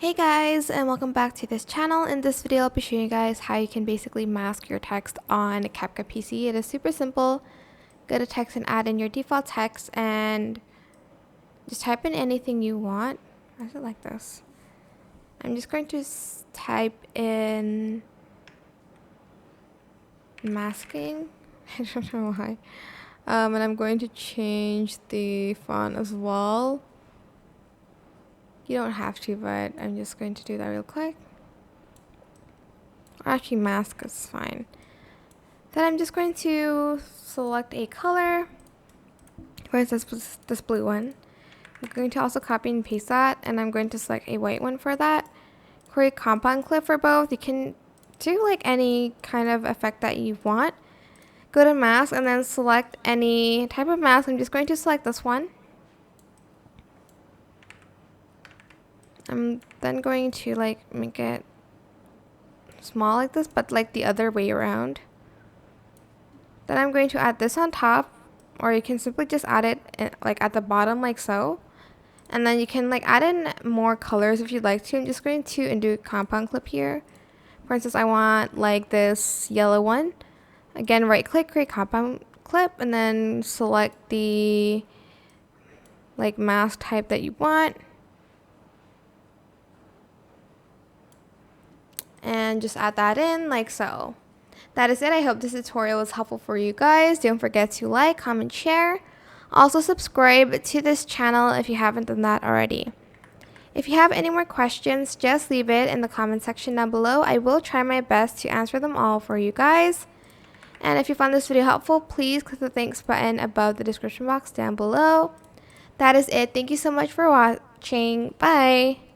Hey guys, and welcome back to this channel. In this video I'll be showing you guys how you can basically mask your text on a CapCut PC. It is super simple. Go to text and add in your default text and just type in anything you want. Why is it like this? I'm just going to type in masking. I don't know why. And I'm going to change the font as well. You don't have to, but I'm just going to do that real quick. Actually, mask is fine. Then I'm just going to select a color. For instance, this blue one. I'm going to also copy and paste that, and I'm going to select a white one for that. Create compound clip for both. You can do like any kind of effect that you want. Go to mask and then select any type of mask. I'm just going to select this one. I'm then going to like make it small like this, but like the other way around. Then I'm going to add this on top, or you can simply just add it like at the bottom like so. And then you can like add in more colors if you'd like to. I'm just going to do a compound clip here. For instance, I want like this yellow one. Again, right click, create compound clip, and then select the like mask type that you want. And just add that in like so. That is it. I hope this tutorial was helpful for you guys. Don't forget to like, comment, share. Also subscribe to this channel if you haven't done that already. If you have any more questions, just leave it in the comment section down below. I will try my best to answer them all for you guys. And if you found this video helpful, please click the thanks button above the description box down below. That is it. Thank you so much for watching. Bye.